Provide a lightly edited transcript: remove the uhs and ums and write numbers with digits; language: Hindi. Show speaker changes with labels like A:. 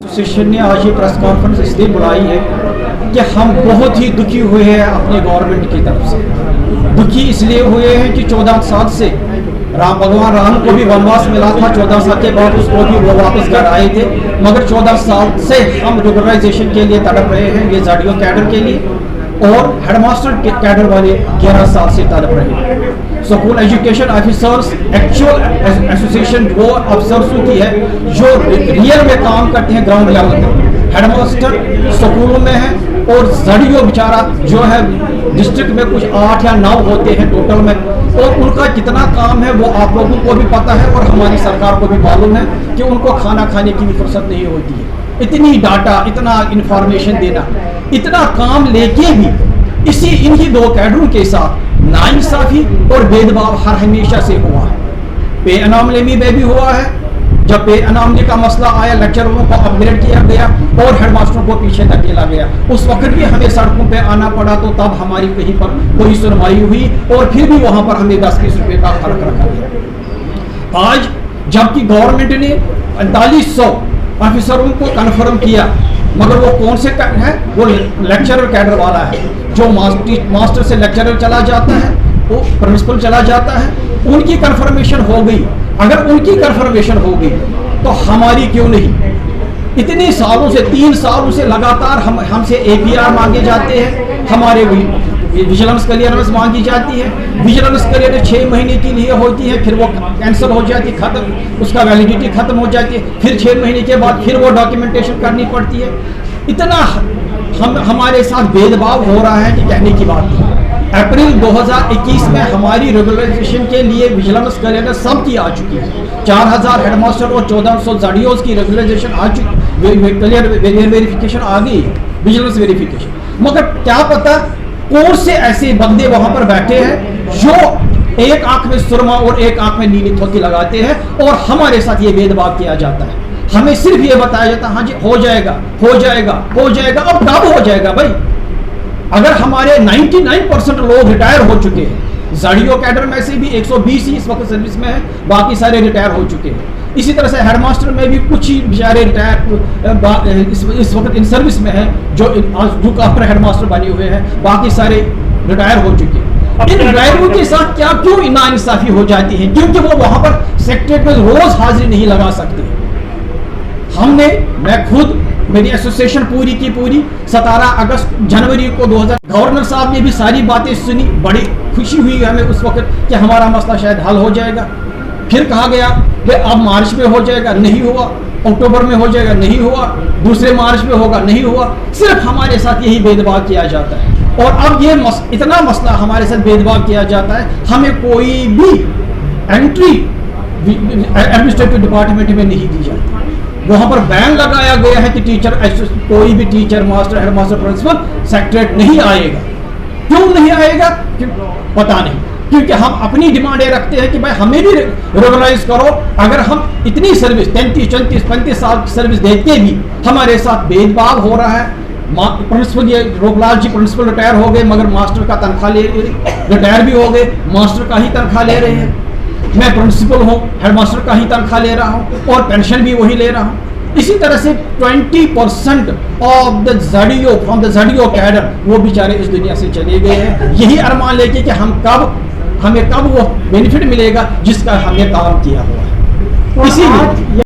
A: एसोसिएशन ने आज ये प्रेस कॉन्फ्रेंस इसलिए बुलाई है कि हम बहुत ही दुखी हुए हैं अपने गवर्नमेंट की तरफ से। दुखी इसलिए हुए हैं कि 14 साल से भगवान राम को भी वनवास मिला था, 14 साल के बाद उसको भी वो वापस घर आए थे, मगर 14 साल से हम रेगुलराइजेशन के लिए तड़प रहे हैं, ये जाडियो कैडर के लिए, और हेडमास्टर कैडर वाले 11 साल से तड़प रहे हैं। School education officers actual association वो अफसर्स की है जो रियल में काम करते हैं ग्राउंड लेवल पर। हेडमास्टर स्कूलों में है और जाडियो बेचारा जो है डिस्ट्रिक्ट में कुछ 8 या 9 होते हैं टोटल में, और उनका कितना काम है वो आप लोगों को भी पता है और हमारी सरकार को भी मालूम है कि उनको खाना खाने की भी फुर्सत नहीं होती है। इतनी डाटा, इतना इंफॉर्मेशन देना, इतना काम लेके भी इन्हीं 2 कैडरों के साथ नाइंसाफी और भेदभाव हर हमेशा से हुआ है। पे अनामली में भी हुआ है। जब पे अनामली का मसला आया, लेक्चरों को अपग्रेड किया गया और हेडमास्टरों को पीछे धकेला गया। उस वक्त भी हमें सड़कों पे आना पड़ा, तो तब हमारी कहीं पर कोई सुनवाई हुई और फिर भी वहां पर हमें 10-20 रुपए का फर्क रखा गया। आज जबकि गवर्नमेंट ने 4500 ऑफिसरों को कन्फर्म किया, मगर वो कौन से है? वो लेक्चरर कैडर वाला है, जो मास्टर से लेक्चरर चला जाता है, वो प्रिंसिपल चला जाता है। उनकी कन्फर्मेशन हो गई। अगर उनकी कन्फर्मेशन हो गई तो हमारी क्यों नहीं? इतने सालों से 3 सालों से लगातार हमसे APR मांगे जाते हैं, हमारे विजिलेंस क्लियरेंस मांगी जाती है। विजिलेंस क्लियरेंस 6 महीने के लिए होती है, फिर वो कैंसिल हो जाती है, खत्म, उसका वैलिडिटी खत्म हो जाती है। फिर 6 महीने के बाद फिर वो डॉक्यूमेंटेशन करनी पड़ती है। इतना हमारे साथ भेदभाव हो रहा है कि कहने की बात नहीं। अप्रैल 2021 में हमारी रेगुलराइजेशन के लिए विजिलेंस क्लियरेंस सबकी आ चुकी है। 4000 हेडमास्टर और 1400 जाडियोज की रेगुलराइजेशन आ चुकी, क्लियर वेरिफिकेशन आ गई, विजिलेंस वेरिफिकेशन। मगर क्या पता कौन से ऐसे बंदे वहां पर बैठे हैं जो एक आंख में सुरमा और एक आंख में नीली थोती लगाते हैं और हमारे साथ ये भेदभाव किया जाता है। हमें सिर्फ ये बताया जाता है, हाँ जी हो जाएगा, हो जाएगा, हो जाएगा। अब कब हो जाएगा भाई? अगर हमारे 99% लोग रिटायर हो चुके हैं, जाडियो कैडर में से भी 120 ही इस वक्त सर्विस में है, बाकी सारे रिटायर हो चुके हैं। इसी तरह से हेडमास्टर में भी कुछ ही बेचारे रिटायर इस वक्त इन सर्विस में है, जो आफ्टर हेडमास्टर बने हुए हैं, बाकी सारे रिटायर हो चुके हैं। इन रिटायरों के साथ क्यों नाइंसाफी हो जाती है? क्योंकि वो वहां पर सेक्रेटरीट में रोज हाजिरी नहीं लगा सकते। मैं खुद, मेरी एसोसिएशन पूरी की पूरी 17 जनवरी को 2000 गवर्नर साहब ने भी सारी बातें सुनी, बड़ी खुशी हुई हमें उस वक्त कि हमारा मसला शायद हल हो जाएगा। फिर कहा गया कि अब मार्च में हो जाएगा, नहीं हुआ। अक्टूबर में हो जाएगा, नहीं हुआ। दूसरे मार्च में होगा, नहीं हुआ। सिर्फ हमारे साथ यही भेदभाव किया जाता है। और अब ये इतना मसला हमारे साथ भेदभाव किया जाता है, हमें कोई भी एंट्री एडमिनिस्ट्रेटिव डिपार्टमेंट में नहीं दी जाती। वहां पर बैन लगाया गया है कि कोई भी teacher, master, headmaster, principal secretariat नहीं आएगा। क्यों नहीं आएगा? पता नहीं। क्योंकि हम अपनी डिमांडें रखते हैं कि भाई हमें भी रेगुलराइज करो। अगर हम इतनी सर्विस 33, 34, 35 साल की सर्विस देते भी हमारे साथ भेदभाव हो रहा है। प्रिंसिपल, ये रोकलाल जी प्रिंसिपल रिटायर हो गए, मगर मास्टर का तनख्वाह रिटायर भी हो गए, मास्टर का ही तनख्वाह ले रहे हैं। मैं प्रिंसिपल हूँ, हेडमास्टर का ही तनख्वाह ले रहा हूँ और पेंशन भी वही ले रहा हूँ। इसी तरह से 20% ऑफ द जाडियो फ्रॉम द जाडियो कैडर वो बेचारे इस दुनिया से चले गए हैं, यही अरमान लेके कि हमें कब वो बेनिफिट मिलेगा जिसका हमने काम किया हुआ है। इसीलिए